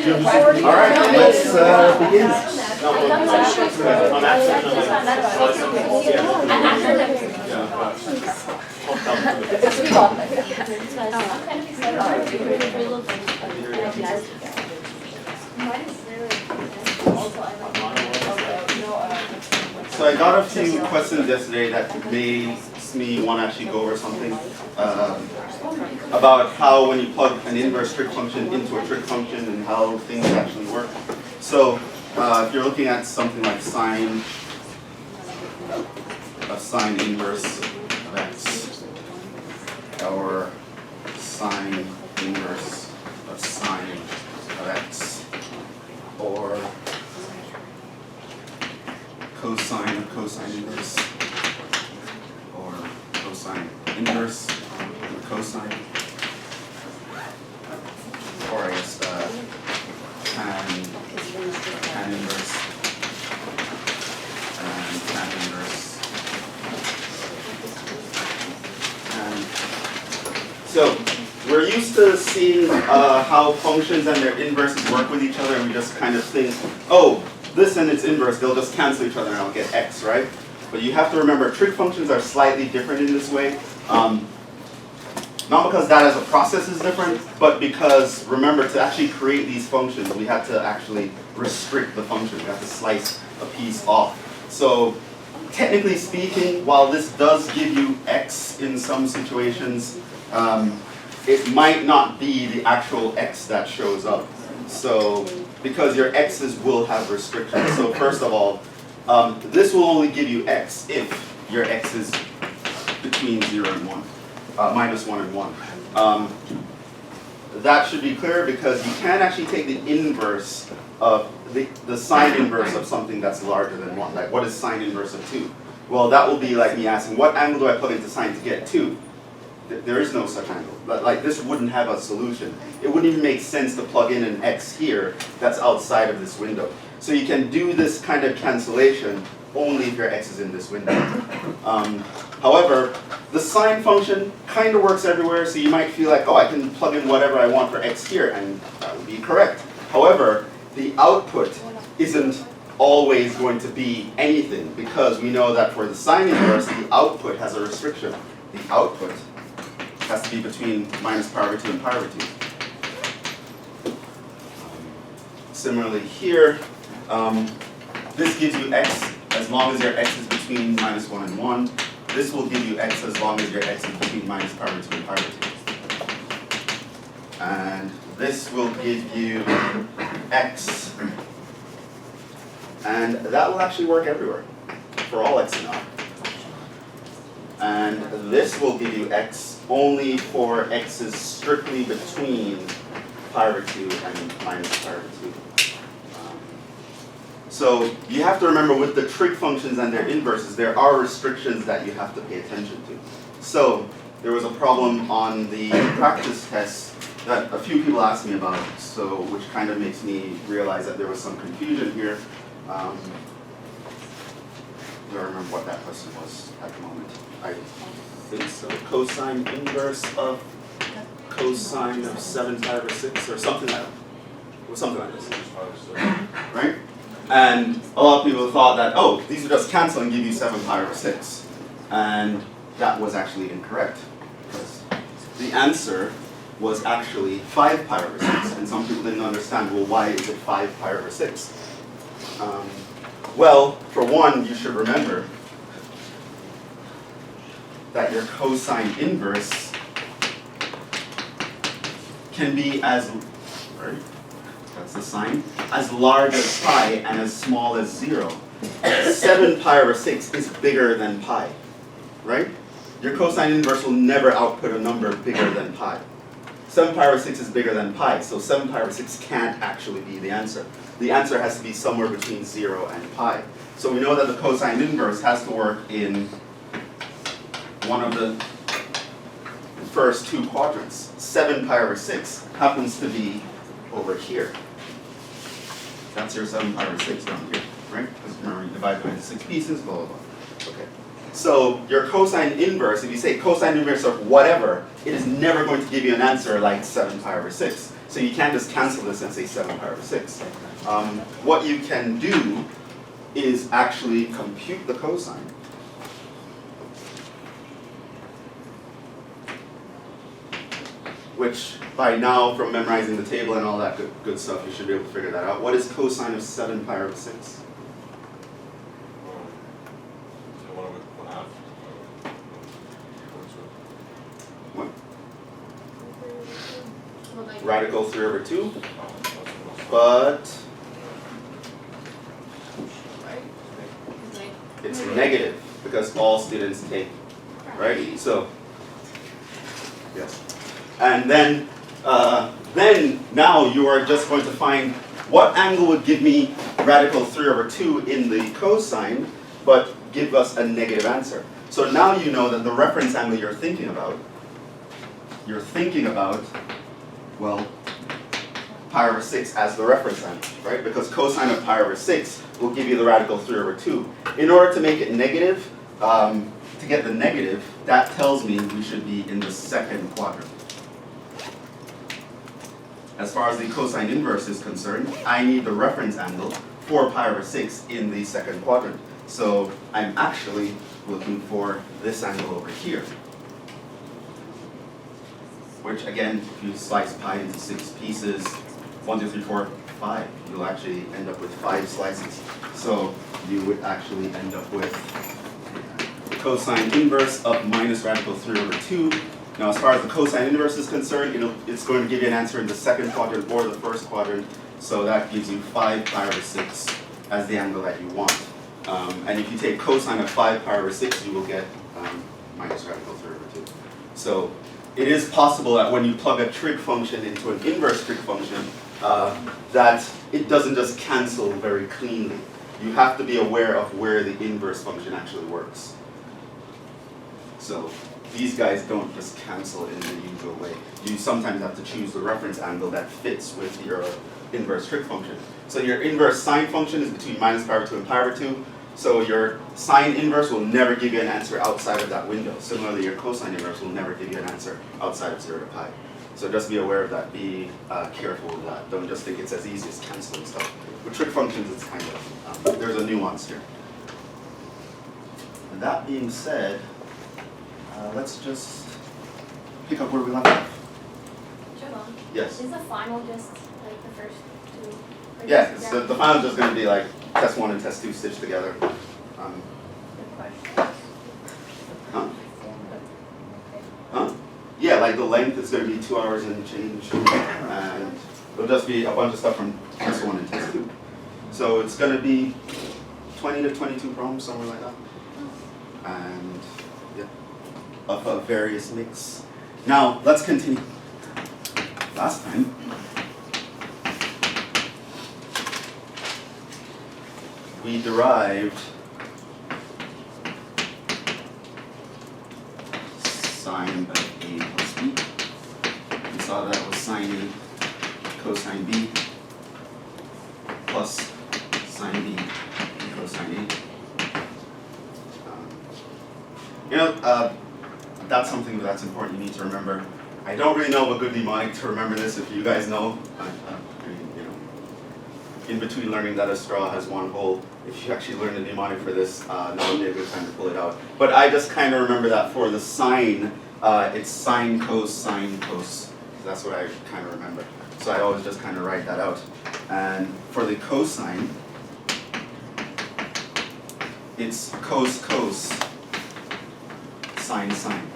All right, let's begin. So I got a few questions yesterday that made me want to actually go over something about how when you plug an inverse trig function into a trig function and how things actually work. So if you're looking at something like sine inverse of x or sine inverse of sine of x or cosine of cosine inverse or cosine inverse of cosine, or I guess tan inverse and tan inverse. And so we're used to seeing how functions and their inverses work with each other, and we just kind of think, oh, this and its inverse, they'll just cancel each other and I'll get x, right? But you have to remember, trig functions are slightly different in this way. Not because that as a process is different, but because, remember, to actually create these functions, we have to actually restrict the function. We have to slice a piece off. So, technically speaking, while this does give you x in some situations, it might not be the actual x that shows up. So, because your x's will have restrictions. So first of all, this will only give you x if your x is between 0 and 1, minus 1 and 1. That should be clear because you can actually take the inverse of the sine inverse of something that's larger than 1. Like, what is sine inverse of 2? Well, that will be like me asking, what angle do I plug into sine to get 2? There is no such angle. Like, this wouldn't have a solution. It wouldn't even make sense to plug in an x here that's outside of this window. So you can do this kind of cancellation only if your x is in this window. However, the sine function kind of works everywhere, so you might feel like, oh, I can plug in whatever I want for x here, and that would be correct. However, the output isn't always going to be anything, because we know that for the sine inverse, the output has a restriction. The output has to be between minus pi over 2 and pi over 2. Similarly here, this gives you x as long as your x is between minus 1 and 1. This will give you x as long as your x is between minus pi over 2 and pi over 2. And this will give you x, and that will actually work everywhere for all x and r. And this will give you x only for x's strictly between pi over 2 and minus pi over 2. So you have to remember with the trig functions and their inverses, there are restrictions that you have to pay attention to. So there was a problem on the practice test that a few people asked me about, so which kind of makes me realize that there was some confusion here. I don't remember what that question was at the moment. I think so. Cosine inverse of cosine of 7 pi over 6 or something like that. Or something like this. Right? And a lot of people thought that, oh, these would just cancel and give you 7 pi over 6. And that was actually incorrect. Because the answer was actually 5 pi over 6. And some people didn't understand, well, why is it 5 pi over 6? Well, for one, you should remember that your cosine inverse can be as, right, that's the sine, as large as pi and as small as 0. 7 pi over 6 is bigger than pi, right? Your cosine inverse will never output a number bigger than pi. 7 pi over 6 is bigger than pi, so 7 pi over 6 can't actually be the answer. The answer has to be somewhere between 0 and pi. So we know that the cosine inverse has to work in one of the first two quadrants. 7 pi over 6 happens to be over here. That's your 7 pi over 6 down here, right? Because remember, you divide it into 6 pieces, blah, blah, blah. Okay. So your cosine inverse, if you say cosine inverse of whatever, it is never going to give you an answer like 7 pi over 6. So you can't just cancel this and say 7 pi over 6. What you can do is actually compute the cosine. Which by now, from memorizing the table and all that good stuff, you should be able to figure that out. What is cosine of 7 pi over 6? What? Radical 3 over 2. But it's negative because all students take, right? So, yes. And then now you are just going to find what angle would give me radical 3 over 2 in the cosine, but give us a negative answer. So now you know that the reference angle you're thinking about, well, pi over 6 as the reference angle, right? Because cosine of pi over 6 will give you the radical 3 over 2. In order to make it negative, to get the negative, that tells me we should be in the second quadrant. As far as the cosine inverse is concerned, I need the reference angle for pi over 6 in the second quadrant. So I'm actually looking for this angle over here. Which again, if you slice pi into 6 pieces, 1, 2, 3, 4, 5, you'll actually end up with 5 slices. So you would actually end up with the cosine inverse of minus radical 3 over 2. Now as far as the cosine inverse is concerned, it's going to give you an answer in the second quadrant or the first quadrant. So that gives you 5 pi over 6 as the angle that you want. And if you take cosine of 5 pi over 6, you will get minus radical 3 over 2. So it is possible that when you plug a trig function into an inverse trig function, that it doesn't just cancel very cleanly. You have to be aware of where the inverse function actually works. So these guys don't just cancel in the usual way. You sometimes have to choose the reference angle that fits with your inverse trig function. So your inverse sine function is between minus pi over 2 and pi over 2. So your sine inverse will never give you an answer outside of that window. Similarly, your cosine inverse will never give you an answer outside of 0 to pi. So just be aware of that. Be careful with that. Don't just think it's as easy as canceling stuff. With trig functions, it's kind of, there's a nuance here. And that being said, let's just pick up where we left off. Jhevon, Yes? is the final just like the first two? Like Yeah, so the final is just going to be like test 1 and test 2 stitched together. Good questions. Huh? Huh? Yeah, like the length is going to be 2 hours and change. And it'll just be a bunch of stuff from test 1 and test 2. So it's going to be 20 to 22 problems, somewhere like that. And yeah, of a various mix. Now, let's continue. Last time, we derived sine of A plus B. We saw that was sine A cosine B plus sine B cosine A. That's something that's important you need to remember. I don't really know of a good mnemonic to remember this. If you guys know, in between learning that a straw has one hole, if you actually learn the mnemonic for this, now would be a good time to pull it out. But I just kind of remember that for the sine, it's sine cos, sine cos. So that's what I kind of remember. So I always just kind of write that out. And for the cosine, it's cos cos, sine sine.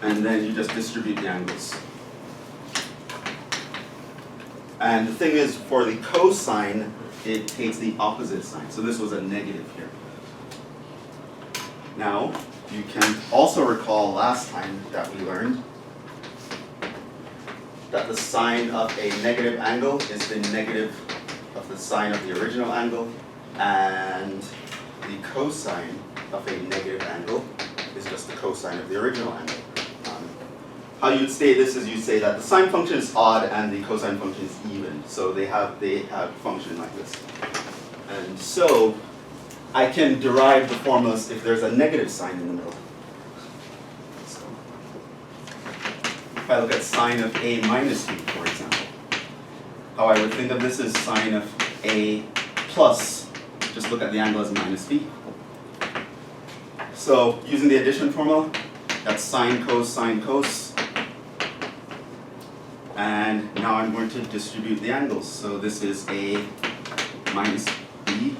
And then you just distribute the angles. And the thing is, for the cosine, it takes the opposite sign. So this was a negative here. Now, you can also recall last time that we learned that the sine of a negative angle is the negative of the sine of the original angle, and the cosine of a negative angle is just the cosine of the original angle. How you'd state this is you'd say that the sine function is odd and the cosine function is even. So they have function like this. And so I can derive the formulas if there's a negative sign in the middle. So If I look at sine of A minus B, for example, how I would think of this is sine of A plus, just look at the angle as minus B. So using the addition formula, that's sine cos, and now I'm going to distribute the angles. So this is A minus B,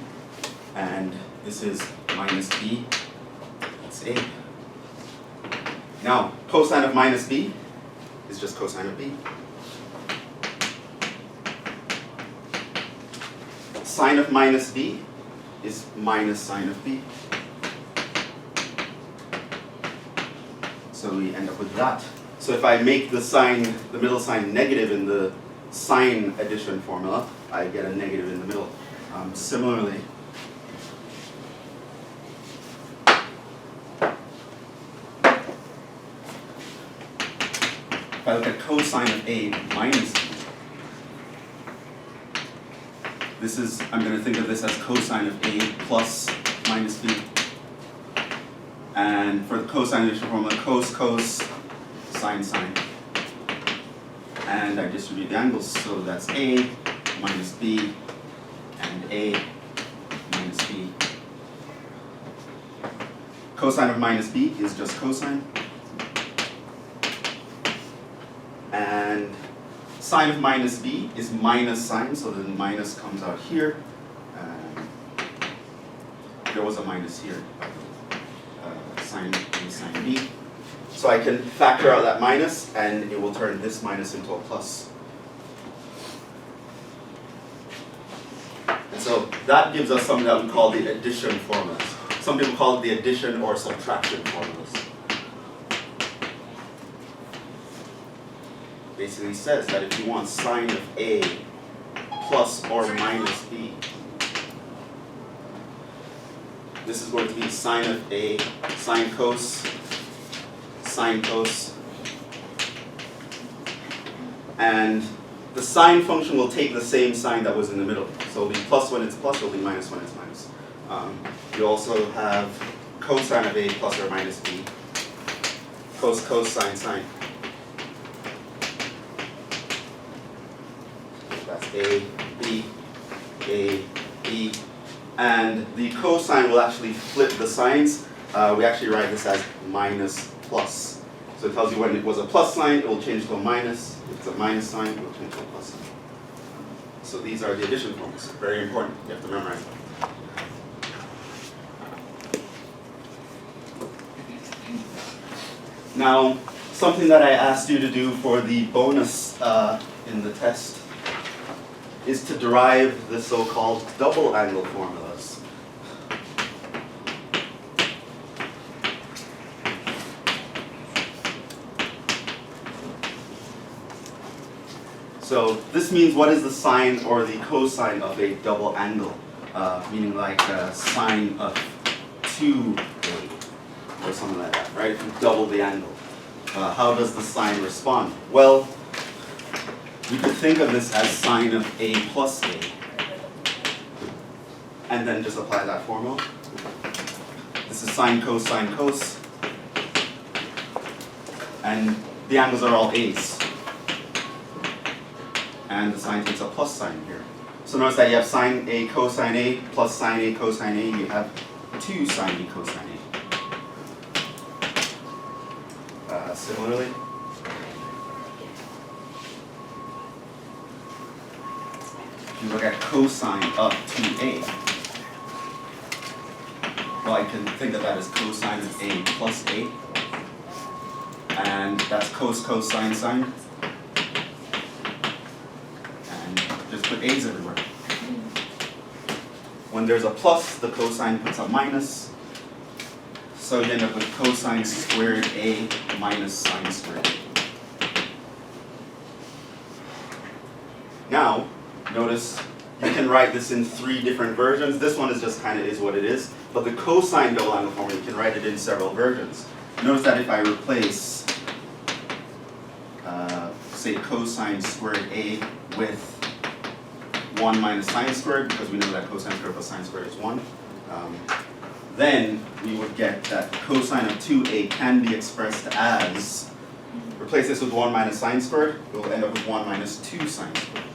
and this is minus B, that's A. Now, cosine of minus B is just cosine of B. Sine of minus B is minus sine of B. So we end up with that. So if I make the middle sign negative in the sine addition formula, I get a negative in the middle. Similarly, if I look at cosine of A minus B, I'm going to think of this as cosine of A plus minus B. And for the cosine addition formula, cos, sine. And I distribute the angles, so that's A minus B and A minus B. Cosine of minus B is just cosine. And sine of minus B is minus sine, so the minus comes out here. There was a minus here. Sine A sine B. So I can factor out that minus, and it will turn this minus into a plus. And so that gives us something that we call the addition formulas. Some people call it the addition or subtraction formulas. Basically says that if you want sine of A plus or minus B, this is going to be sine of A, sine cos, and the sine function will take the same sign that was in the middle. So it'll be plus when it's plus, it'll be minus when it's minus. You also have cosine of A plus or minus B, cos, sine. That's A, B, and the cosine will actually flip the signs. We actually write this as minus plus. So it tells you when it was a plus sign, it will change to a minus. If it's a minus sign, it will change to a plus sign. So these are the addition formulas. Very important. You have to memorize them. Now, something that I asked you to do for the bonus in the test is to derive the so-called double angle formulas. So this means what is the sine or the cosine of a double angle, meaning like sine of 2A or something like that, right? If you double the angle. How does the sine respond? Well, you could think of this as sine of A plus A, and then just apply that formula. This is sine cos, and the angles are all A's. And the sine takes a plus sign here. So notice that you have sine A cosine A plus sine A cosine A, you have 2 sine A cosine A. Similarly, if you look at cosine of 2A, well, I can think of that as cosine of A plus A, and that's cos, sine, and just put A's everywhere. When there's a plus, the cosine puts a minus, so you end up with cosine squared A minus sine squared A. Now, notice you can write this in 3 different versions. This one is just kind of is what it is. But the cosine double angle formula, you can write it in several versions. Notice that if I replace, say, cosine squared A with 1 minus sine squared, because we know that cosine squared plus sine squared is 1, then we would get that cosine of 2A can be expressed as replace this with 1 minus sine squared, we'll end up with 1 minus 2 sine squared.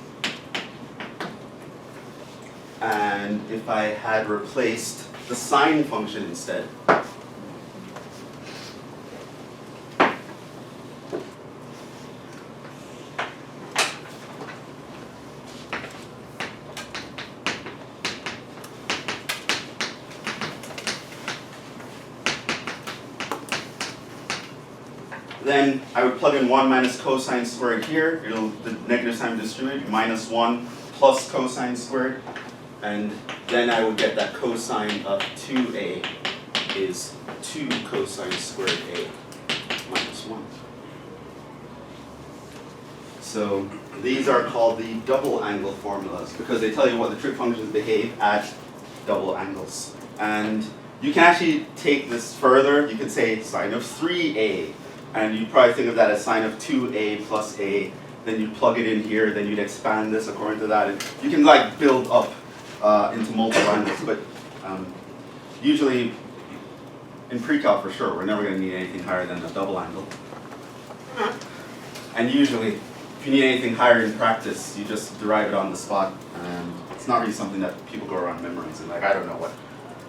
And if I had replaced the sine function instead, then I would plug in 1 minus cosine squared here. The negative sign will distribute, minus 1 plus cosine squared. And then I would get that cosine of 2a is 2 cosine squared a minus 1. So these are called the double angle formulas because they tell you what the trig functions behave at double angles. And you can actually take this further. You could say sine of 3a. And you'd probably think of that as sine of 2a plus a. Then you'd plug it in here. Then you'd expand this according to that. And you can like build up into multiple angles. But usually, in pre-calc for sure, we're never going to need anything higher than a double angle. And usually, if you need anything higher in practice, you just derive it on the spot. And it's not really something that people go around memorizing. Like, I don't know what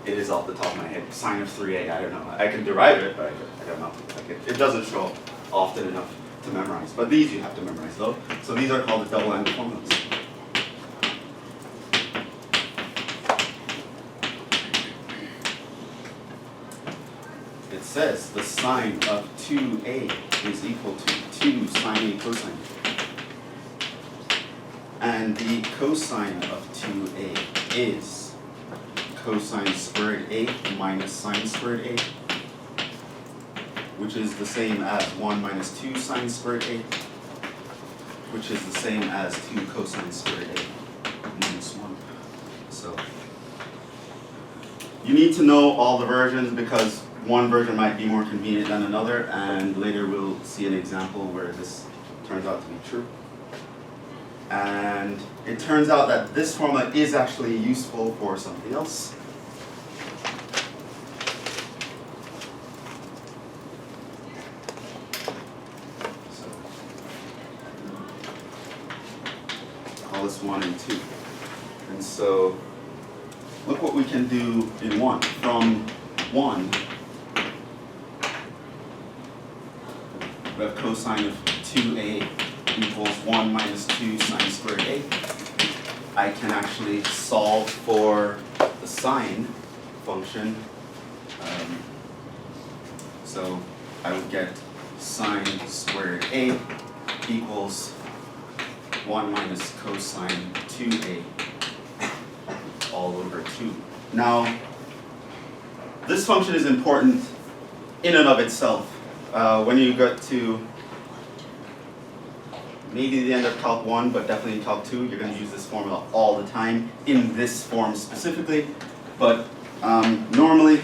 it is off the top of my head. Sine of 3a, I don't know. I can derive it, but I don't know. Like it doesn't show up often enough to memorize. But these you have to memorize though. So these are called the double angle formulas. It says the sine of 2a is equal to 2 sine a cosine. And the cosine of 2a is cosine squared a minus sine squared a, which is the same as 1 minus 2 sine squared a, which is the same as 2 cosine squared a minus 1. So you need to know all the versions because one version might be more convenient than another, and later we'll see an example where this turns out to be true. And it turns out that this formula is actually useful for something else. So, call this 1 and 2. And so, look what we can do in 1. From 1, we have cosine of 2a equals 1 minus 2 sine squared a. I can actually solve for the sine function. So I would get sine squared a equals 1 minus cosine 2a all over 2. Now, this function is important in and of itself. When you get to maybe the end of Calc 1, but definitely in Calc 2, you're going to use this formula all the time, in this form specifically. But normally,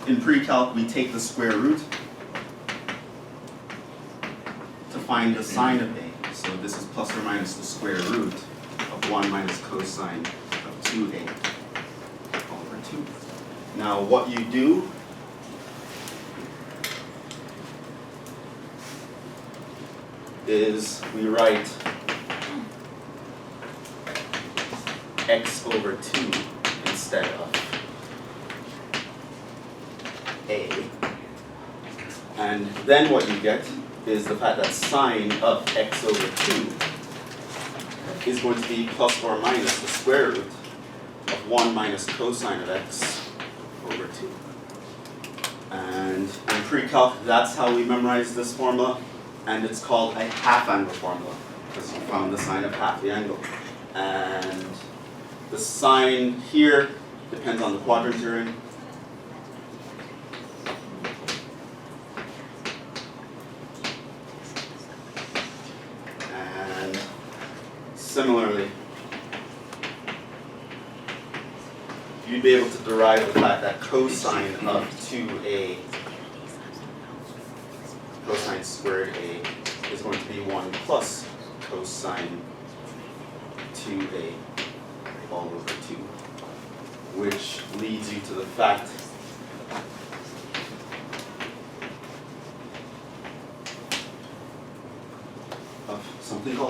in pre-calc, we take the square root to find the sine of a. So this is plus or minus the square root of 1 minus cosine of 2a over 2. Now what you do is we write x over 2 instead of a. And then what you get is the fact that sine of x over 2 is going to be plus or minus the square root of 1 minus cosine of x over 2. And in pre-calc, that's how we memorize this formula. And it's called a half-angle formula, because you found the sine of half the angle. And the sine here depends on the quadrant you're in. And similarly, you'd be able to derive the fact that cosine of 2a, cosine squared a, is going to be 1 plus cosine 2a all over 2, which leads you to the fact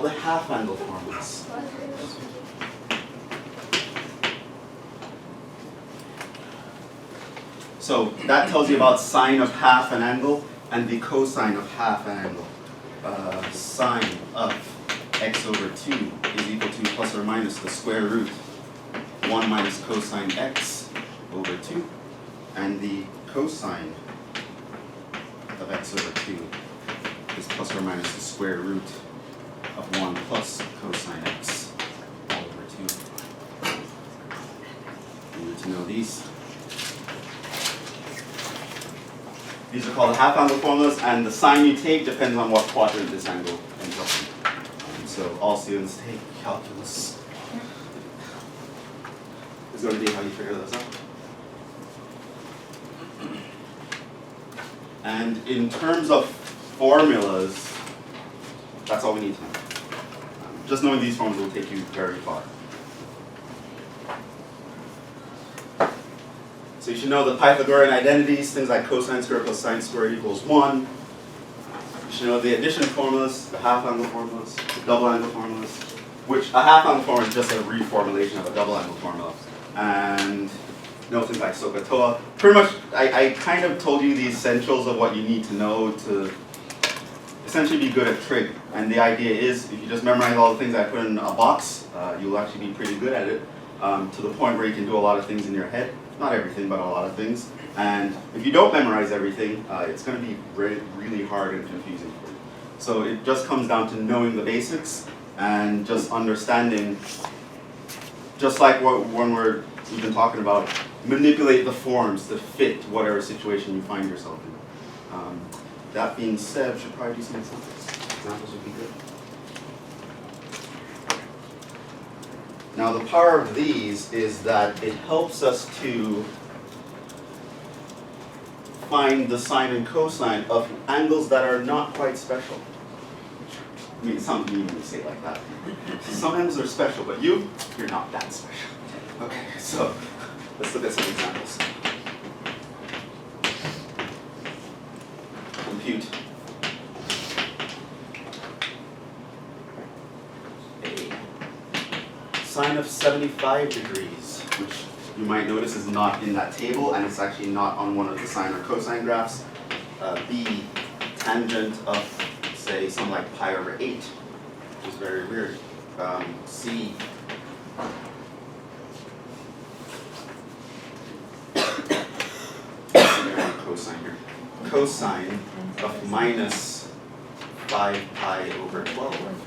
the half-angle formulas? So that tells you about sine of half an angle and the cosine of half an angle. Sine of x over 2 is equal to plus or minus the square root 1 minus cosine x over 2, and the cosine of x over 2 is plus or minus the square root of 1 plus cosine x all over 2. You need to know these. These are called the half-angle formulas, and the sign you take depends on what quadrant this angle ends up in. So all students take calculus. Is going to be how you figure those out. And in terms of formulas, that's all we need to know. Just knowing these formulas will take you very far. So you should know the Pythagorean identities, things like cosine squared plus sine squared equals 1. You should know the addition formulas, the half-angle formulas, the double-angle formulas, which a half-angle formula is just a reformulation of a double-angle formula. And know things like SOHCAHTOA. Pretty much, I kind of told you the essentials of what you need to know to essentially be good at trig. And the idea is, if you just memorize all the things I put in a box, you'll actually be pretty good at it, to the point where you can do a lot of things in your head. Not everything, but a lot of things. And if you don't memorize everything, it's going to be really hard and confusing for you. So it just comes down to knowing the basics and just understanding, just like when we've been talking about, manipulate the forms to fit whatever situation you find yourself in. That being said, we should probably do some examples. Examples would be good. Now the power of these is that it helps us to find the sine and cosine of angles that are not quite special. I mean, some people even say it like that. Some angles are special, but you're not that special. Okay, so let's look at some examples. Compute sine of 75 degrees, which you might notice is not in that table, and it's actually not on one of the sine or cosine graphs. B, tangent of, say, something like pi over 8, which is very weird. C, cosine here. Cosine of minus 5 pi over 12.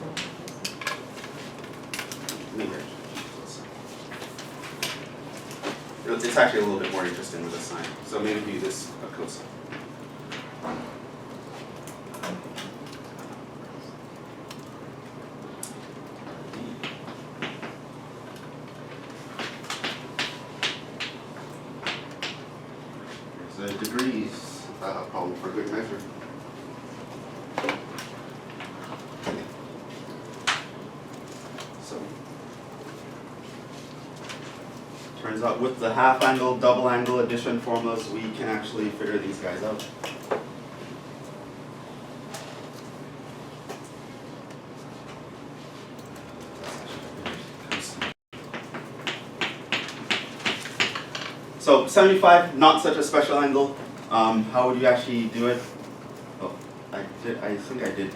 It's actually a little bit more interesting with a sine. So maybe do this a cosine. There's a degrees problem for good measure. Turns out with the half angle, double angle addition formulas, we can actually figure these guys out. So 75, not such a special angle. How would you actually do it? Oh, I think I did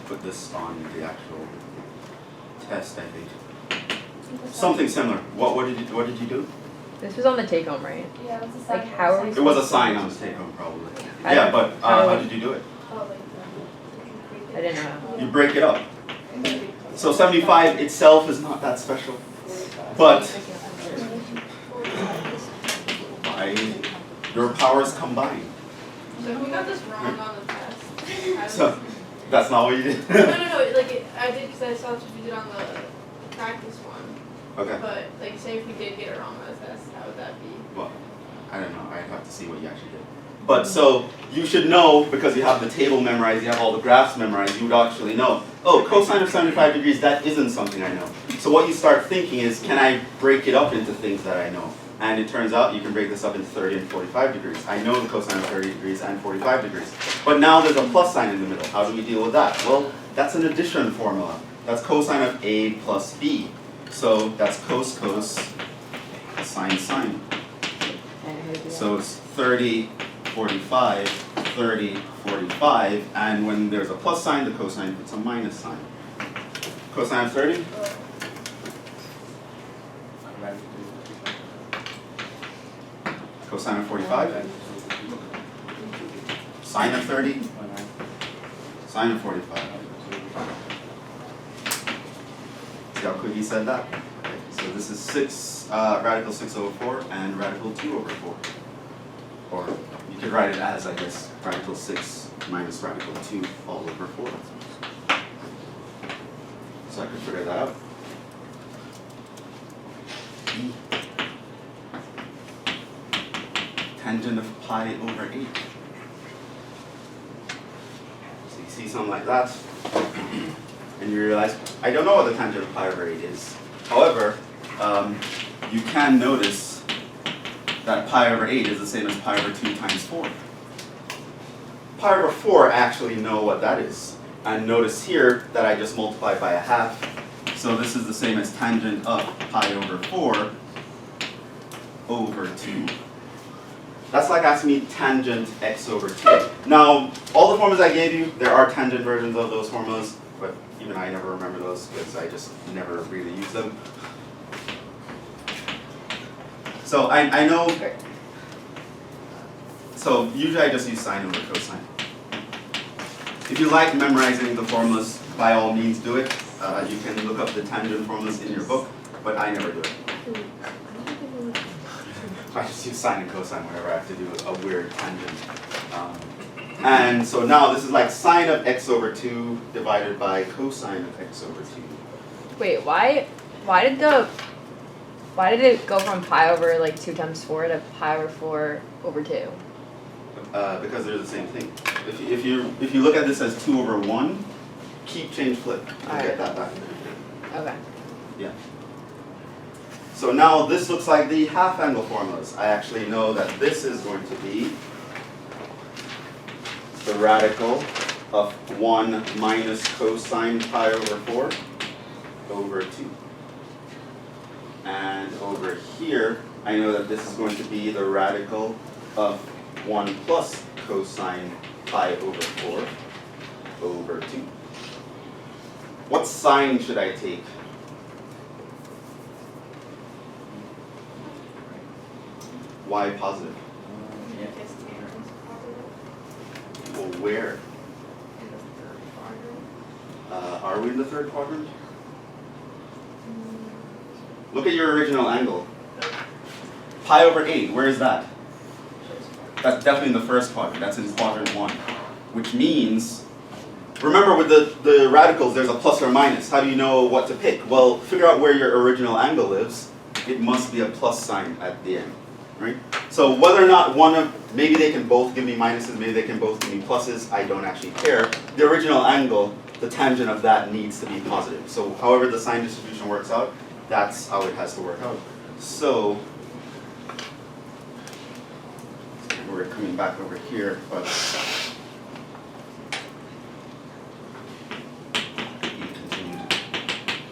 put this on the actual test, I think. Something similar. What did you do? This was on the take home, right? Yeah, it was a sign. Like, how are we It was a sign on the take home, probably. How Yeah, did- but how did you do it? Oh, I didn't know. You break it up. So 75 itself is not that special, but your powers combine. So who got this wrong on the test? So that's not what you did. No, like I did because I saw what you did on the practice one. Okay. But like, say if we did get it wrong on the test, how would that be? Well, I don't know. I'd have to see what you actually did. But so you should know, because you have the table memorized, you have all the graphs memorized, you would actually know, oh, cosine of 75 degrees, that isn't something I know. So what you start thinking is, can I break it up into things that I know? And it turns out you can break this up into 30 and 45 degrees. I know the cosine of 30 degrees and 45 degrees. But now there's a plus sign in the middle. How do we deal with that? Well, that's an addition formula. That's cosine of A plus B. So that's cos, sine, sine. So it's 30, 45, 30, 45, and when there's a plus sign, the cosine puts a minus sign. Cosine of 30? Cosine of 45? Sine of 30? Sine of 45. See how quick he said that? Okay, so this is radical 6 over 4 and radical 2 over 4. Or you could write it as, I guess, radical 6 minus radical 2 all over 4. So I could figure that out. E. Tangent of pi over 8. So you see something like that, and you realize, I don't know what the tangent of pi over 8 is. However, you can notice that pi over 8 is the same as pi over 2 times 4. Pi over 4, I actually know what that is. And notice here that I just multiplied by a half. So this is the same as tangent of pi over 4 over 2. That's like asking me tangent x over 2. Now, all the formulas I gave you, there are tangent versions of those formulas, but even I never remember those because I just never really use them. So I know, so usually I just use sine over cosine. If you like memorizing the formulas, by all means do it. You can look up the tangent formulas in your book, but I never do it. I just use sine and cosine whenever I have to do a weird tangent. And so now this is like sine of x over 2 divided by cosine of x over 2. Wait, why did it go from pi over like 2 times 4 to pi over 4 over 2? Because they're the same thing. If you look at this as 2 over 1, keep, change, flip. You'll get that back. Okay. Yeah. So now this looks like the half-angle formulas. I actually know that this is going to be the radical of 1 minus cosine pi over 4 over 2. And over here, I know that this is going to be the radical of 1 plus cosine pi over 4 over 2. What sign should I take? Why positive? Well, where? Are we in the third quadrant? Look at your original angle. Pi over 8, where is that? That's definitely in the first quadrant. That's in quadrant 1. Which means, remember with the radicals, there's a plus or minus. How do you know what to pick? Well, figure out where your original angle lives. It must be a plus sign at the end. Right? So whether or not maybe they can both give me minuses, maybe they can both give me pluses, I don't actually care. The original angle, the tangent of that needs to be positive. So however the sign distribution works out, that's how it has to work out. So, we're coming back over here, but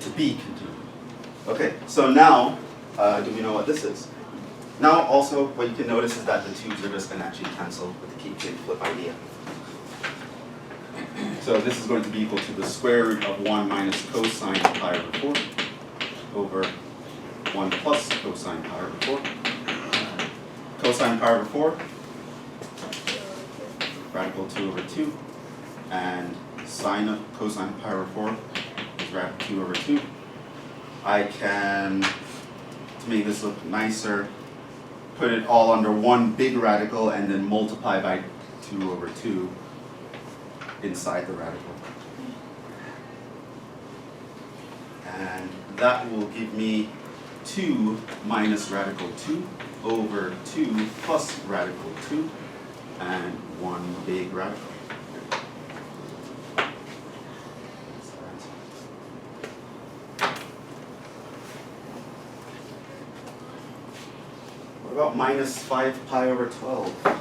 to be continued. Okay, so now, do we know what this is? Now also, what you can notice is that the tubes are just going to actually cancel with the keep, change, flip idea. So this is going to be equal to the square root of 1 minus cosine pi over 4 over 1 plus cosine pi over 4. Cosine pi over 4, radical 2 over 2, and sine of cosine pi over 4 is radical 2 over 2. I can, to make this look nicer, put it all under one big radical and then multiply by 2 over 2 inside the radical. And that will give me 2 minus radical 2 over 2 plus radical 2 and 1 big radical. What about minus 5 pi over 12?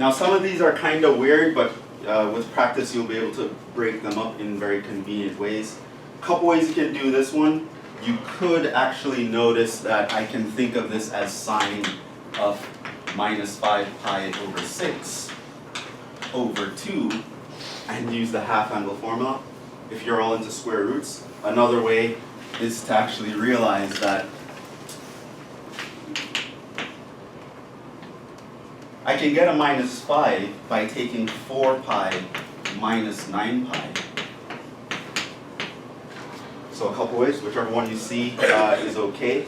Now some of these are kind of weird, but with practice you'll be able to break them up in very convenient ways. A couple ways you can do this one. You could actually notice that I can think of this as sine of minus 5 pi over 6 over 2 and use the half-angle formula if you're all into square roots. Another way is to actually realize that I can get a minus 5 by taking 4 pi minus 9 pi. So a couple ways, whichever one you see is okay.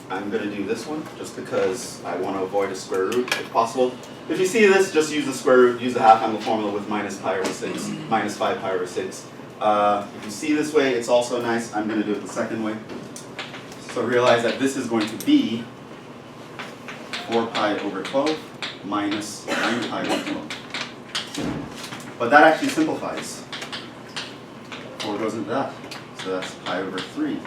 I'm going to do this one just because I want to avoid a square root if possible. If you see this, just use the square root, use the half-angle formula with minus pi over 6, minus 5 pi over 6. If you see this way, it's also nice. I'm going to do it the second way. So realize that this is going to be 4 pi over 12 minus 9 pi over 12. But that actually simplifies. 4 goes into that. So that's pi over 3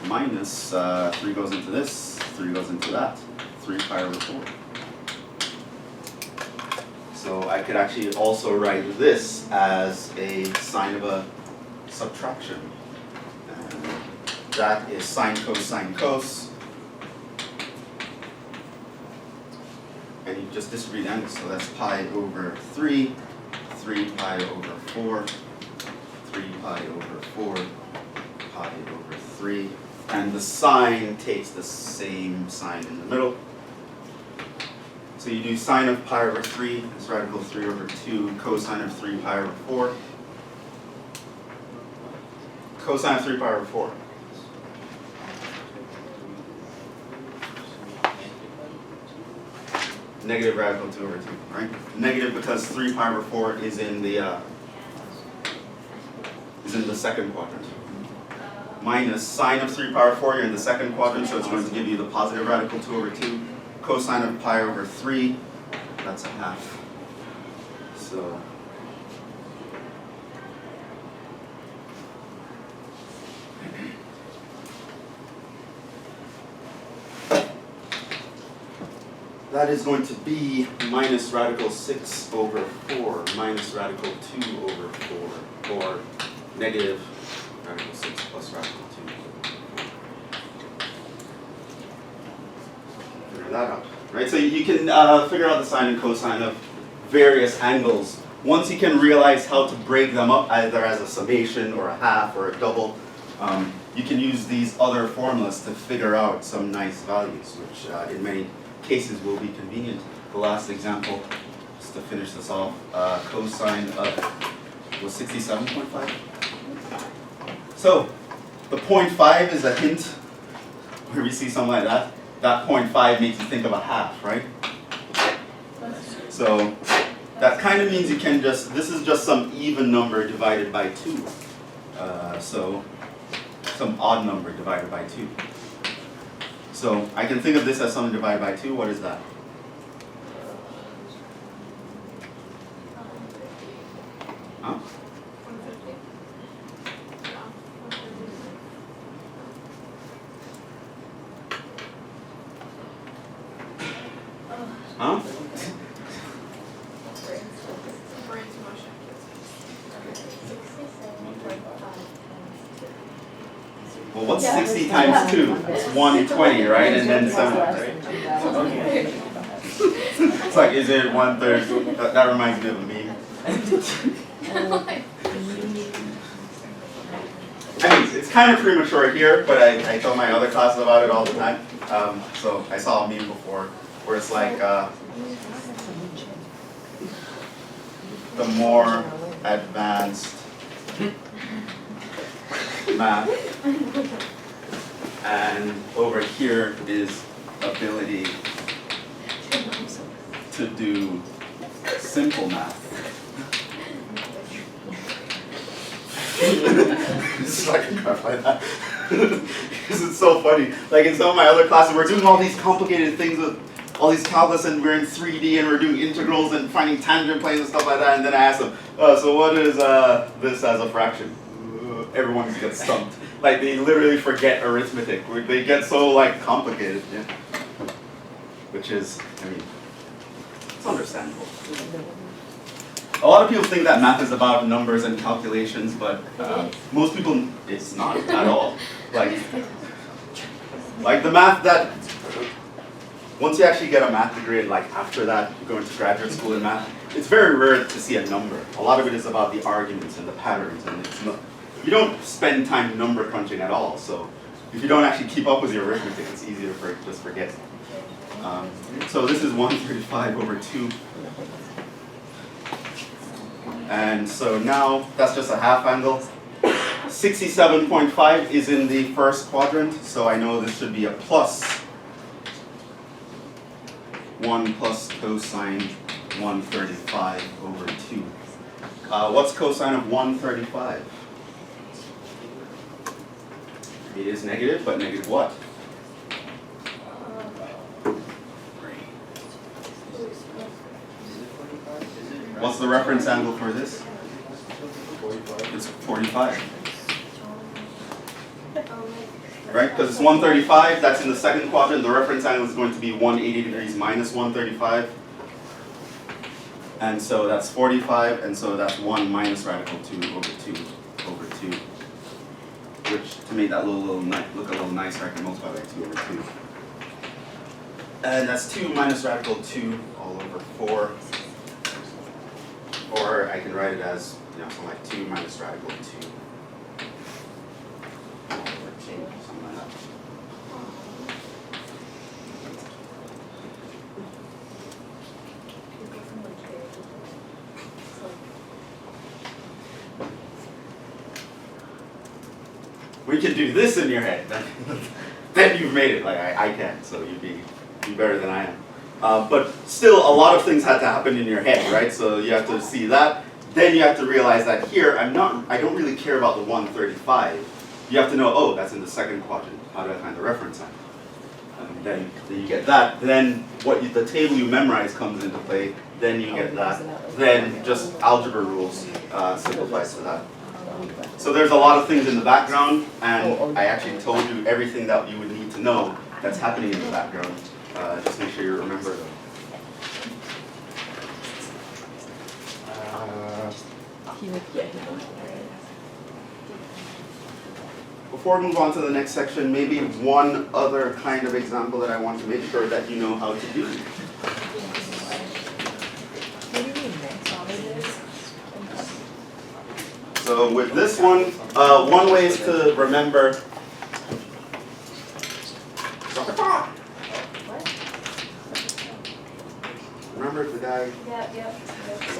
minus 3 goes into this, 3 goes into that, 3 pi over 4. So I could actually also write this as a sign of a subtraction. And that is sine cosine cos. And you just distribute angles, so that's pi over 3, 3 pi over 4, 3 pi over 4, pi over 3. And the sine takes the same sign in the middle. So you do sine of pi over 3 is radical 3 over 2, cosine of 3 pi over 4. Cosine of 3 pi over 4. Negative radical 2 over 2, right? Negative because 3 pi over 4 is in the second quadrant. Minus sine of 3 pi over 4, you're in the second quadrant, so it's going to give you the positive radical 2 over 2. Cosine of pi over 3, that's a half. So that is going to be minus radical 6 over 4 minus radical 2 over 4, or negative radical 6 plus radical 2. Figure that out, right? So you can figure out the sine and cosine of various angles. Once you can realize how to break them up, either as a summation or a half or a double, you can use these other formulas to figure out some nice values, which in many cases will be convenient. The last example, just to finish this off, cosine of was 67.5. So the 0.5 is a hint where we see something like that. That 0.5 makes you think of a half, right? So that kind of means you can just, this is just some even number divided by 2. So some odd number divided by 2. So I can think of this as something divided by 2. What is that? Huh? 150. Huh? Brain motion. Well, what's 60 times 2? It's 120, right? And then 7, right? It's like, is it 1/3? That reminds me of a meme. I mean, it's kind of premature here, but I tell my other classes about it all the time. So I saw a meme before where it's like, the more advanced math, and over here is ability to do simple math. Just so I can clarify that. Because it's so funny. Like in some of my other classes, we're doing all these complicated things with all these calculus, and we're in 3D, and we're doing integrals and finding tangent planes and stuff like that. And then I ask them, so what is this as a fraction? Everyone gets stumped. Like they literally forget arithmetic. They get so like complicated. Yeah. Which is, I mean, It's understandable. A lot of people think that math is about numbers and calculations, but most people, it's not at all. Like the math that, once you actually get a math degree and like after that you go into graduate school in math, it's very rare to see a number. A lot of it is about the arguments and the patterns, and it's not, you don't spend time number crunching at all. So if you don't actually keep up with your arithmetic, it's easy to just forget. So this is 135 over 2. And so now that's just a half angle. 67.5 is in the first quadrant, so I know this should be a plus 1 plus cosine 135 over 2. What's cosine of 135? It is negative, but negative what? What's the reference angle for this? It's 45. Right? Because it's 135, that's in the second quadrant. The reference angle is going to be 180 degrees minus 135. And so that's 45, and so that's 1 minus radical 2 over 2 over 2. Which, to make that look a little nicer, I can multiply by 2 over 2. And that's 2 minus radical 2 all over 4. Or I can write it as, something like 2 minus radical 2 all over 2, something like that. We can do this in your head, then you've made it. Like I can't, so you'd be better than I am. But still, a lot of things had to happen in your head, right? So you have to see that. Then you have to realize that here, I don't really care about the 135. You have to know, oh, that's in the second quadrant. How do I find the reference angle? Then you get that. Then the table you memorize comes into play. Then you get that. Then just algebra rules simplifies to that. So there's a lot of things in the background, and I actually told you everything that you would need to know that's happening in the background. Just make sure you remember them. Before we move on to the next section, maybe one other kind of example that I want to make sure that you know how to do. So with this one, one way is to remember. Remember the guy? Yeah.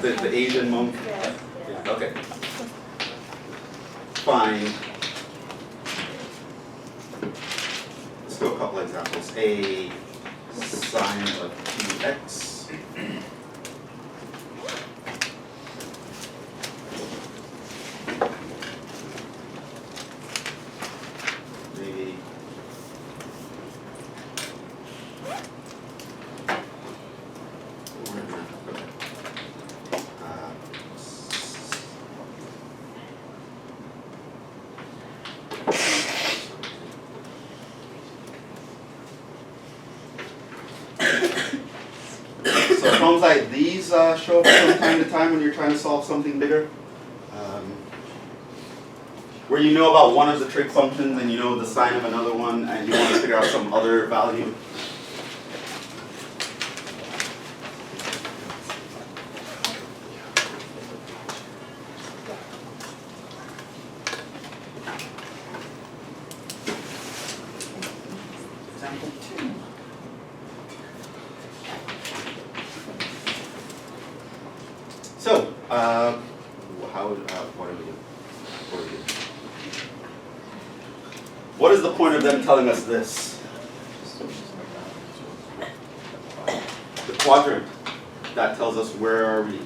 The Asian monk? Yeah. Yeah, okay. Fine. Let's do a couple examples. A sine of 2x. Maybe so problems like these show up from time to time when you're trying to solve something bigger. Where you know about one of the trig functions and you know the sine of another one and you want to figure out some other value. Example 2. So, what do we do? What is the point of them telling us this? The quadrant, that tells us where are we?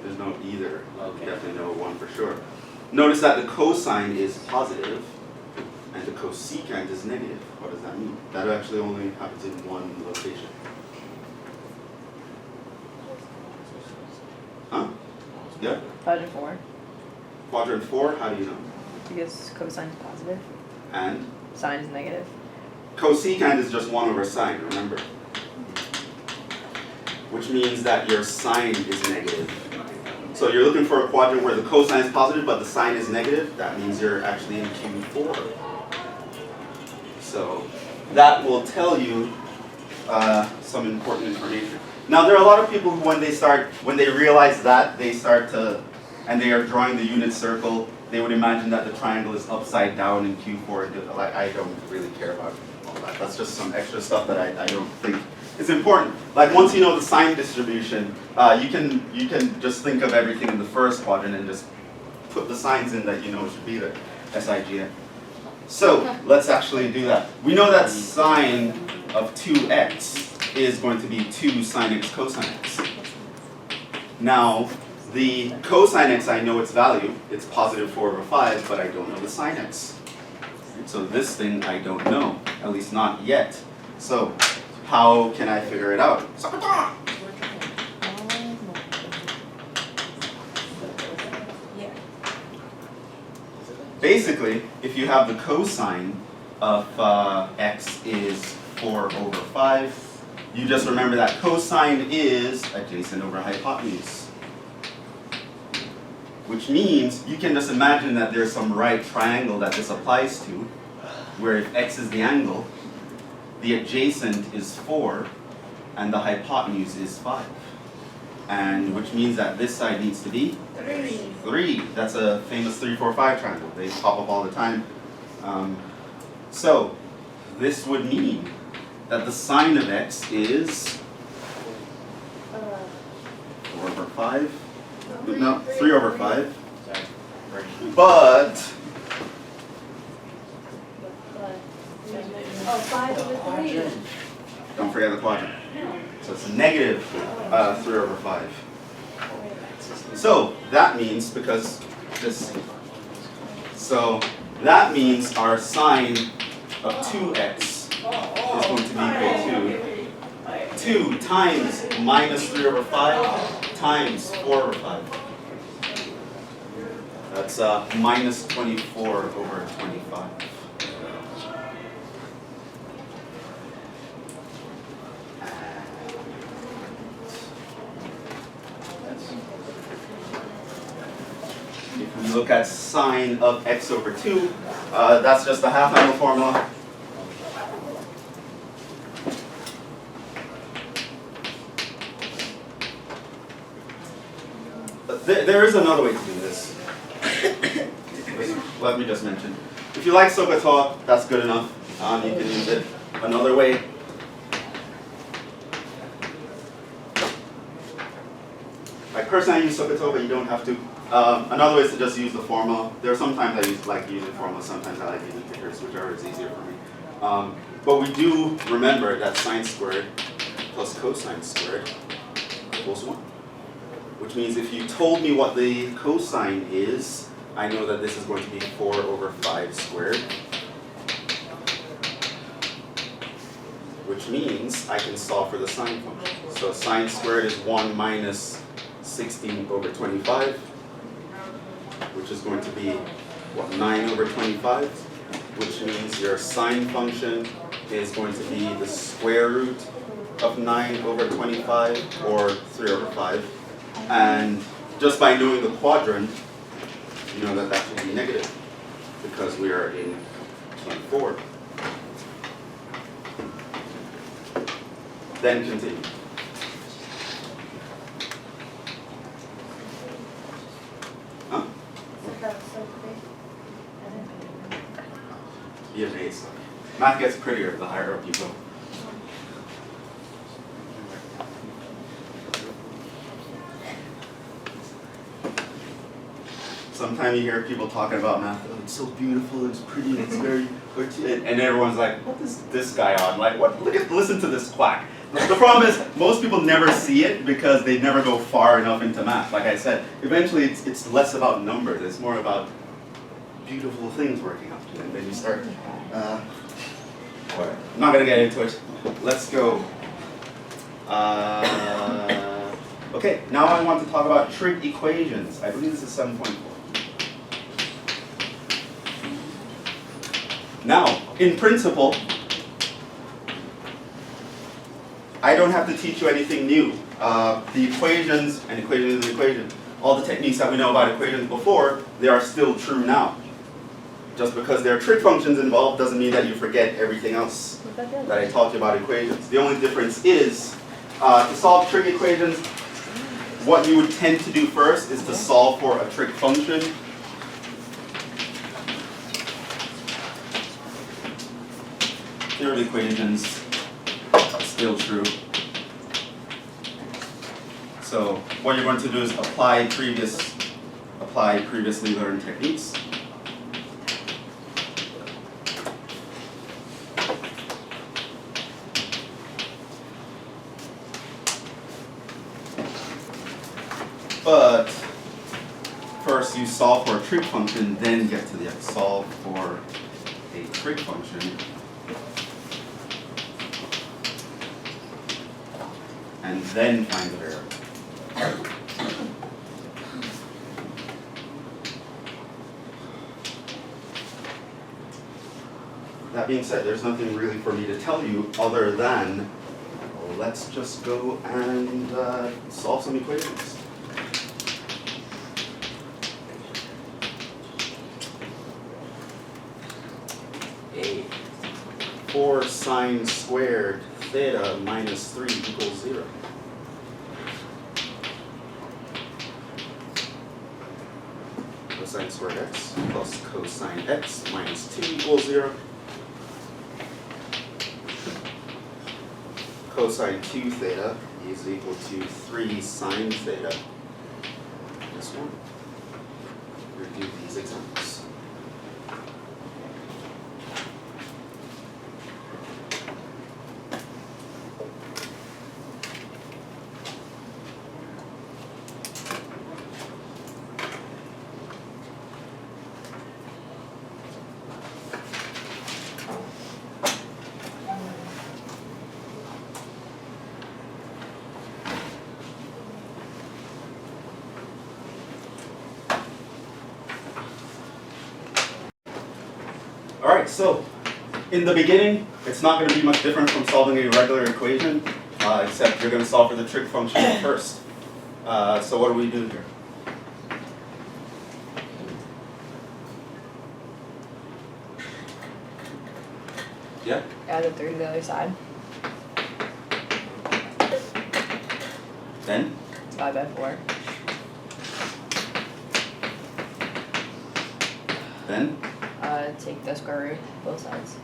There's no either. We definitely know one for sure. Notice that the cosine is positive and the cosecant is negative. What does that mean? That actually only happens in one location. Huh? Yeah? Quadrant 4. Quadrant 4, how do you know? Because cosine is positive, And? sine is negative. Cosecant is just 1 over sine, remember? Which means that your sine is negative. So you're looking for a quadrant where the cosine is positive but the sine is negative. That means you're actually in Q4. So that will tell you some important information. Now there are a lot of people who when they realize that, they start to, and they are drawing the unit circle, they would imagine that the triangle is upside down in Q4. Like, I don't really care about all that. That's just some extra stuff that I don't think is important. Like once you know the sign distribution, you can just think of everything in the first quadrant and just put the signs in that you know should be there. SIGN. So let's actually do that. We know that sine of 2x is going to be 2 sine x cosine x. Now, the cosine x, I know its value. It's positive 4 over 5, but I don't know the sine x. So this thing I don't know, at least not yet. So how can I figure it out? Basically, if you have the cosine of x is 4 over 5, you just remember that cosine is adjacent over hypotenuse. Which means you can just imagine that there's some right triangle that this applies to, where if x is the angle, the adjacent is 4, and the hypotenuse is 5. And which means that this side needs to be 3. That's a famous 3, 4, 5 triangle. They pop up all the time. So this would mean that the sine of x is 4 over 5. No, 3 over 5. But 5 over 3. don't forget the quadrant. So it's a negative 3 over 5. So that means, because this, so that means our sine of 2x is going to be equal to 2 times minus 3 over 5 times 4 over 5. That's minus 24 over 25. If we look at sine of x over 2, that's just the half-angle formula. There is another way to do this. Let me just mention. If you like SOHCAHTOA, that's good enough. You can use it another way. Like personally, I use SOHCAHTOA, but you don't have to. Another way is to just use the formula. There are sometimes I like using formulas, sometimes I like using figures, whichever is easier for me. But we do remember that sine squared plus cosine squared equals 1. Which means if you told me what the cosine is, I know that this is going to be 4 over 5 squared. Which means I can solve for the sine function. So sine squared is 1 minus 16 over 25, which is going to be, what, 9 over 25? Which means your sine function is going to be the square root of 9 over 25, or 3 over 5. And just by knowing the quadrant, you know that that should be negative, because we are in Q4. Then continue. Huh? Be amazed. Math gets prettier the higher up you go. Sometimes you hear people talking about math, oh, it's so beautiful, it's pretty, it's very, and everyone's like, what is this guy on? Like, what? Listen to this quack. The problem is, most people never see it because they never go far enough into math. Like I said, eventually it's less about numbers, it's more about beautiful things working out. And then you start, whatever. I'm not gonna get into it. Let's go. Okay, now I want to talk about trig equations. I believe this is 7.4. Now, in principle, I don't have to teach you anything new. The equations, an equation is an equation. All the techniques that we know about equations before, they are still true now. Just because there are trig functions involved doesn't mean that you forget everything else that I taught you about equations. The only difference is, to solve trig equations, what you would tend to do first is to solve for a trig function. Theory of equations, still true. So what you're going to do is apply previously learned techniques. But first you solve for a trig function, then get to the x. Solve for a trig function. And then find the variable. That being said, there's nothing really for me to tell you other than let's just go and solve some equations. A 4 sine squared theta minus 3 equals 0. Cosine squared x plus cosine x minus 2 equals 0. Cosine 2 theta is equal to 3 sine theta. This one. Review these examples. Alright, so in the beginning, it's not going to be much different from solving a regular equation, except you're going to solve for the trig function first. So what do we do here? Yeah? Add a 3 to the other side. Then? Divide by 4. Then? Take the square root, both sides.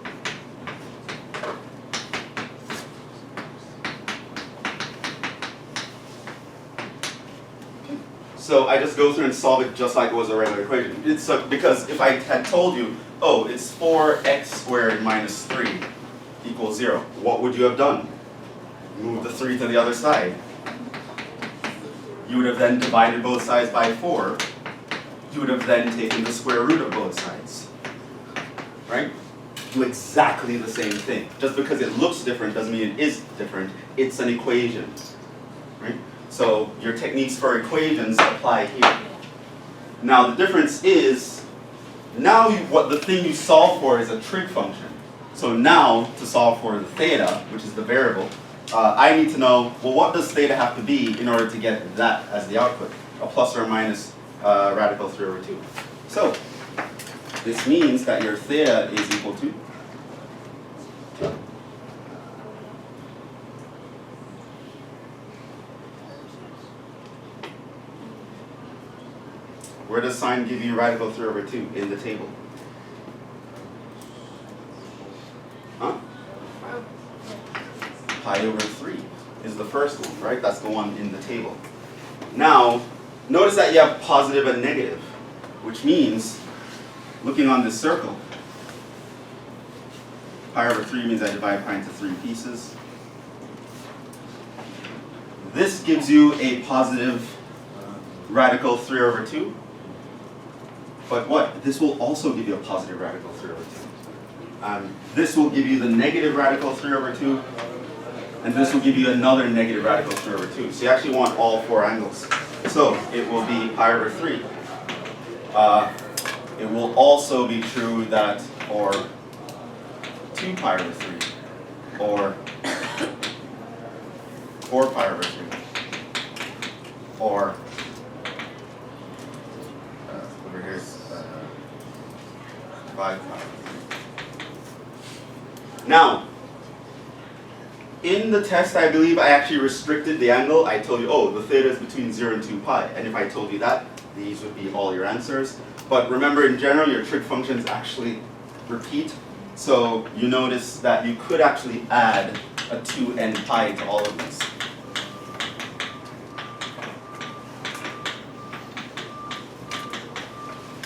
So I just go through and solve it just like it was a regular equation. It's because if I had told you, oh, it's 4x squared minus 3 equals 0, what would you have done? Move the 3 to the other side. You would have then divided both sides by 4. You would have then taken the square root of both sides. Right? Do exactly the same thing. Just because it looks different doesn't mean it is different. It's an equation. Right? So your techniques for equations apply here. Now the difference is, now the thing you solve for is a trig function. So now to solve for the theta, which is the variable, I need to know, well, what does theta have to be in order to get that as the output? A plus or minus radical 3 over 2. So this means that your theta is equal to where does sine give you radical 3 over 2 in the table? Huh? Pi over 3 is the first one, right? That's the one in the table. Now, notice that you have positive and negative, which means, looking on this circle, pi over 3 means I divide pi into 3 pieces. This gives you a positive radical 3 over 2. But what? This will also give you a positive radical 3 over 2. This will give you the negative radical 3 over 2. And this will give you another negative radical 3 over 2. So you actually want all 4 angles. So it will be pi over 3. It will also be true that for 2 pi over 3, or 4 pi over 3. Or over here is 5 pi over 3. Now, in the test, I believe I actually restricted the angle. I told you, oh, the theta is between 0 and 2 pi. And if I told you that, these would be all your answers. But remember, in general, your trig functions actually repeat. So you notice that you could actually add a 2n pi to all of these.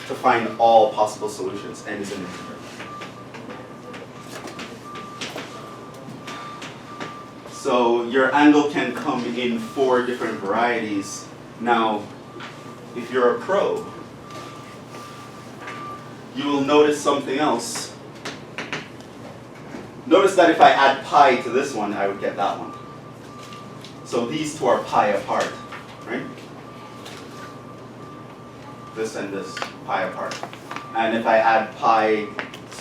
To find all possible solutions. N is an integer. So your angle can come in 4 different varieties. Now, if you're a pro, you will notice something else. Notice that if I add pi to this one, I would get that one. So these two are pi apart, right? This and this, pi apart. And if I add pi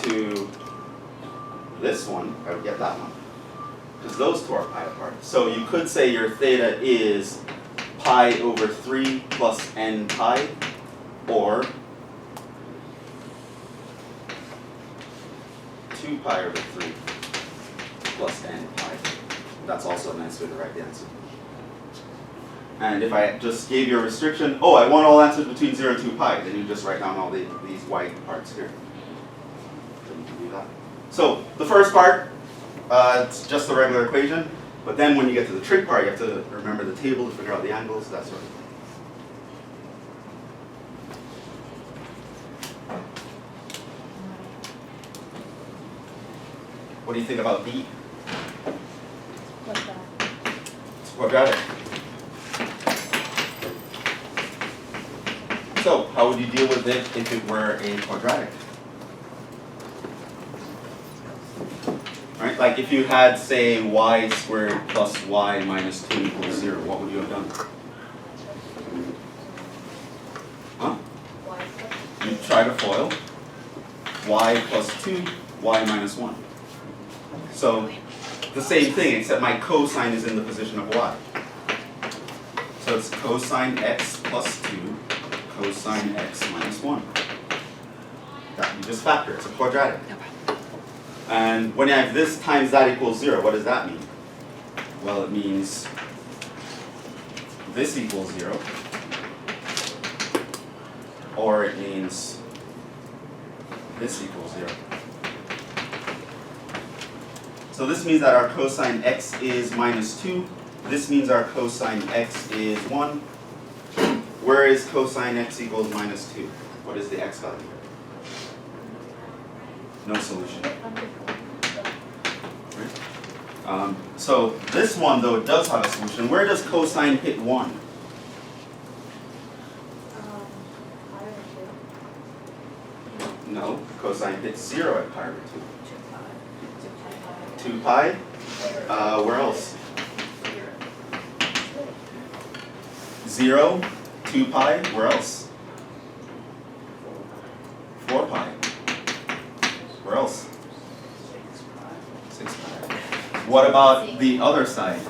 to this one, I would get that one. Because those two are pi apart. So you could say your theta is pi over 3 plus n pi, or 2 pi over 3 plus n pi. That's also a nice way to write the answer. And if I just gave you a restriction, oh, I want all answers between 0 and 2 pi, then you just write down all these white parts here. So you can do that. So the first part, it's just a regular equation, but then when you get to the trig part, you have to remember the table to figure out the angles, that sort of thing. What do you think about B? What's that? It's quadratic. So, how would you deal with it if it were a quadratic? Right? Like if you had, say, y squared plus y minus 2 equals 0, what would you have done? Huh? You try to FOIL y plus 2, y minus 1. So, the same thing, except my cosine is in the position of y. So it's cosine x plus 2, cosine x minus 1. That, you just factor, it's a quadratic. And when I have this times that equals 0, what does that mean? Well, it means this equals 0, or it means this equals 0. So this means that our cosine x is minus 2. This means our cosine x is 1. Where is cosine x equals minus 2? What is the x value? No solution. Right? So this one, though, does have a solution. Where does cosine hit 1? No, cosine hits 0 at pi over 2. 2 pi? Where else? 0, 2 pi, where else? 4 pi. Where else? 6 pi. What about the other side?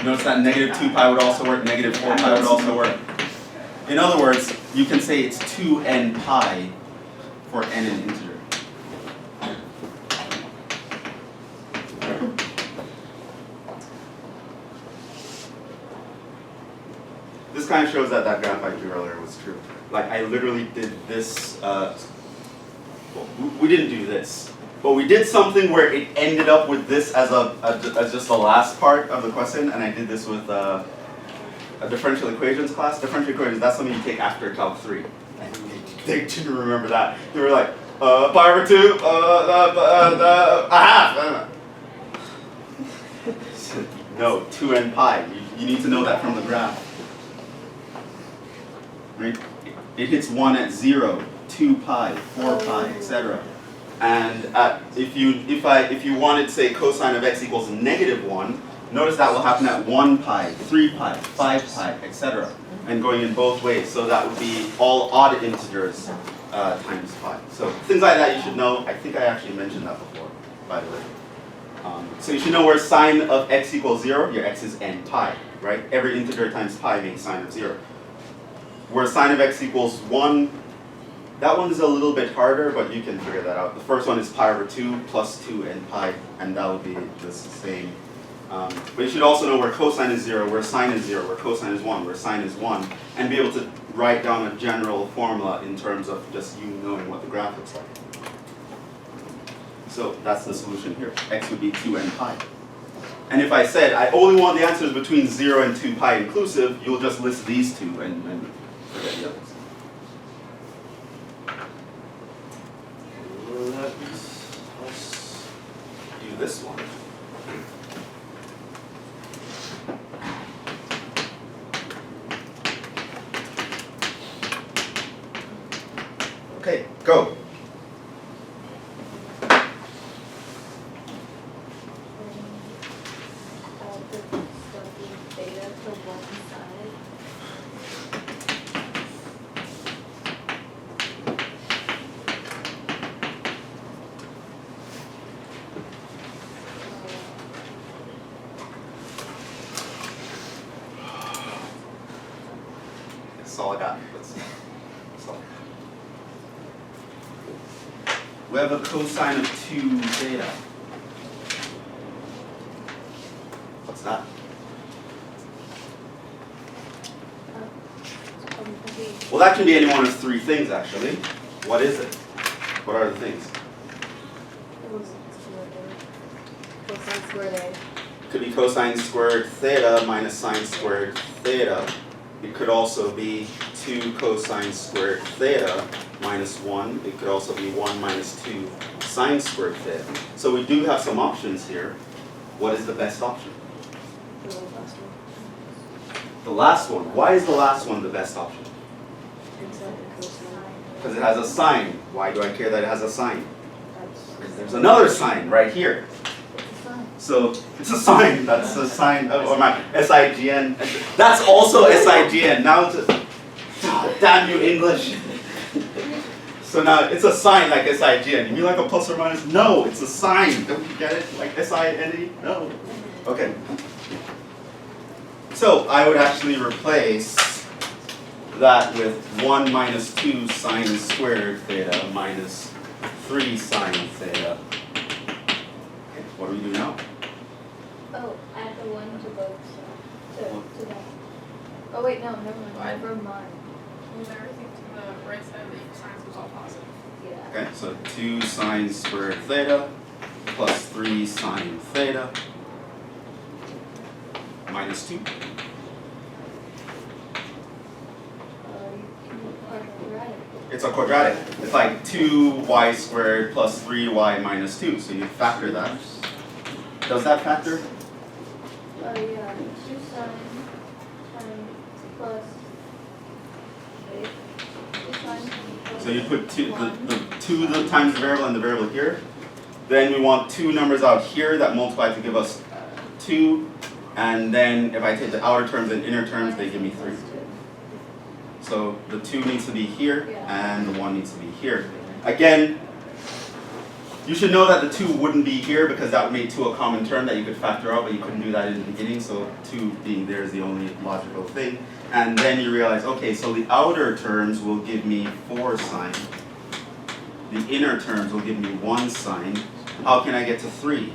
Notice that negative 2 pi would also work, negative 4 pi would also work. In other words, you can say it's 2n pi for n an integer. This kind of shows that that graph I drew earlier was true. Like I literally did this, well, we didn't do this, but we did something where it ended up with this as as just the last part of the question, and I did this with a differential equations class. Differential equations, that's something you take after Calc 3. And they didn't remember that. They were like, pi over 2, a half. No, 2n pi. You need to know that from the graph. Right? It hits 1 at 0, 2 pi, 4 pi, etc. And if you wanted to say cosine of x equals negative 1, notice that will happen at 1 pi, 3 pi, 5 pi, etc. And going in both ways. So that would be all odd integers times pi. So things like that you should know. I think I actually mentioned that before, by the way. So you should know where sine of x equals 0, your x is n pi, right? Every integer times pi makes sine of 0. Where sine of x equals 1, that one's a little bit harder, but you can figure that out. The first one is pi over 2 plus 2 n pi, and that would be just the same. But you should also know where cosine is 0, where sine is 0, where cosine is 1, where sine is 1, and be able to write down a general formula in terms of just you knowing what the graph looks like. So that's the solution here. X would be 2n pi. And if I said I only want the answers between 0 and 2 pi inclusive, you'll just list these two and forget the others. Let's do this one. Okay, go. All the stuff in theta to one side. That's all I got. That's all. We have a cosine of 2 theta. What's that? Well, that can be any one of 3 things, actually. What is it? What are the things? Cosine squared A. Could be cosine squared theta minus sine squared theta. It could also be 2 cosine squared theta minus 1. It could also be 1 minus 2 sine squared theta. So we do have some options here. What is the best option? The last one. The last one. Why is the last one the best option? Inside the cosine. Because it has a sign. Why do I care that it has a sign? That's Because there's another sign right here. the sine. So it's a sign. That's a sign. Or my SIGN. That's also SIGN. Now it's damn you English. So now it's a sign like SIGN. You mean like a plus or minus? No, it's a sign. Don't you get it? Like SINE? No. Okay. So I would actually replace that with 1 minus 2 sine squared theta minus 3 sine theta. Okay, what do we do now? Oh, add the one to both sides. To that. Oh wait, no, never mind. Why? Never mind. Move everything to the right side of the signs was all positive. Yeah. Okay, so 2 sine squared theta plus 3 sine theta minus 2. You can quadratic. It's a quadratic. It's like 2y squared plus 3y minus 2. So you factor that. Does that factor? Oh yeah, 2 sine plus 8. 2 sine plus So you put the times the variable and the variable here. Then we want 2 numbers out here that multiply to give us 2. And then if I take the outer terms and inner terms, they give me 3. So the 2 needs to be here and the 1 needs to be here. Again, you should know that the 2 wouldn't be here because that would make 2 a common term that you could factor out, but you couldn't do that in the beginning, so 2 being there is the only logical thing. And then you realize, okay, so the outer terms will give me 4 sine. The inner terms will give me 1 sine. How can I get to 3?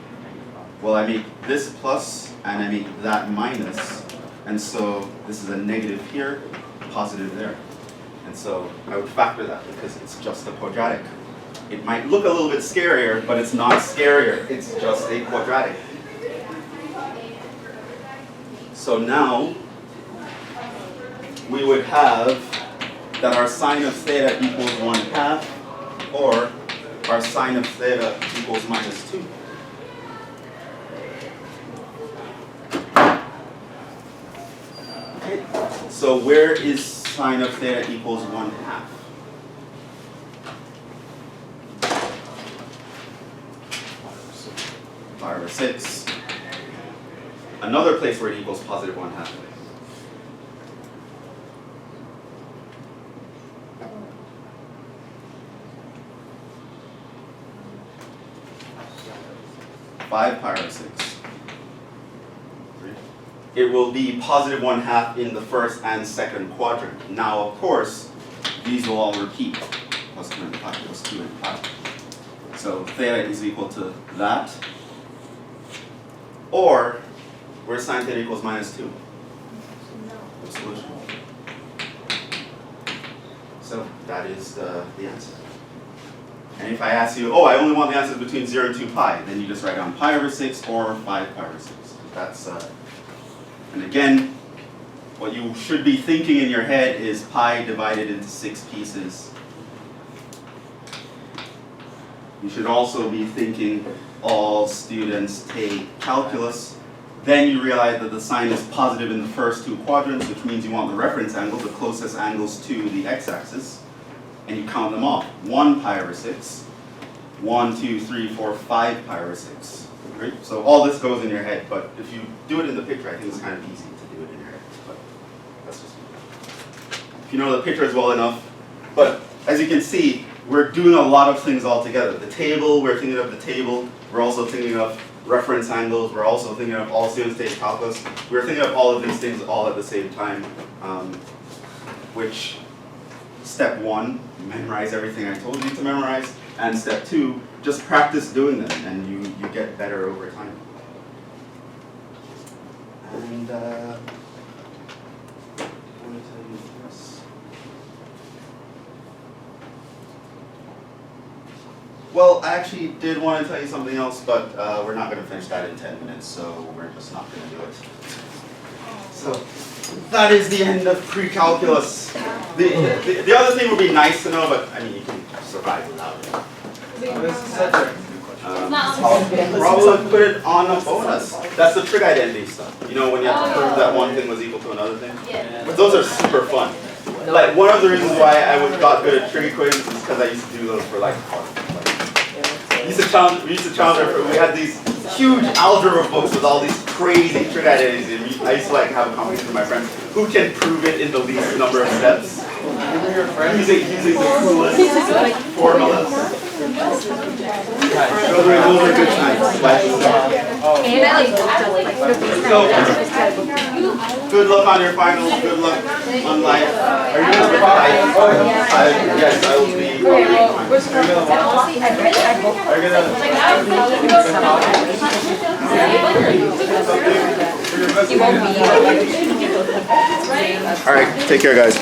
Well, I make this plus and I make that minus. And so this is a negative here, positive there. And so I would factor that because it's just a quadratic. It might look a little bit scarier, but it's not scarier. It's just a quadratic. So now we would have that our sine of theta equals 1/2 or our sine of theta equals minus 2. Okay, so where is sine of theta equals 1/2? Pi over 6. Another place where it equals positive 1/2. 5 pi over 6. It will be positive 1/2 in the first and second quadrant. Now, of course, these will all repeat. Plus 2 and pi, plus 2 and pi. So theta is equal to that. Or, where's sine theta equals -2? The solution. So that is the answer. And if I ask you, oh, I only want the answers between 0 and 2 pi, then you just write down pi over 6 or 5 pi over 6. That's, and again, what you should be thinking in your head is pi divided into 6 pieces. You should also be thinking all students take calculus. Then you realize that the sign is positive in the first 2 quadrants, which means you want the reference angle, the closest angles to the x-axis, and you count them off. 1 pi over 6, 1, 2, 3, 4, 5 pi over 6. Right? So all this goes in your head, but if you do it in the picture, I think it's kind of easy to do it in your head. But that's just if you know the pictures well enough. But as you can see, we're doing a lot of things all together. The table, we're thinking of the table. We're also thinking of reference angles. We're also thinking of all students take calculus. We're thinking of all of these things all at the same time, which step 1, memorize everything I told you to memorize, and step 2, just practice doing them, and you get better over time. And I want to tell you this. Well, I actually did want to tell you something else, but we're not going to finish that in 10 minutes, so we're just not going to do it. So that is the end of pre-calculus. The other thing would be nice to know, but I mean, you can survive without it. Probably put it on a bonus. That's the trig identity stuff. You know, when you have to prove that one thing was equal to another thing. But those are super fun. Like, one of the reasons why I got good at trig equations is because I used to do those for like fun. We used to challenge. We had these huge algebra books with all these crazy trig identities, and I used to like have a competition with my friends who can prove it in the least number of steps using the coolest formulas. Those are good times. So, good luck on your finals. Good luck on life. Are you going to yes, I will be. All right, take care, guys.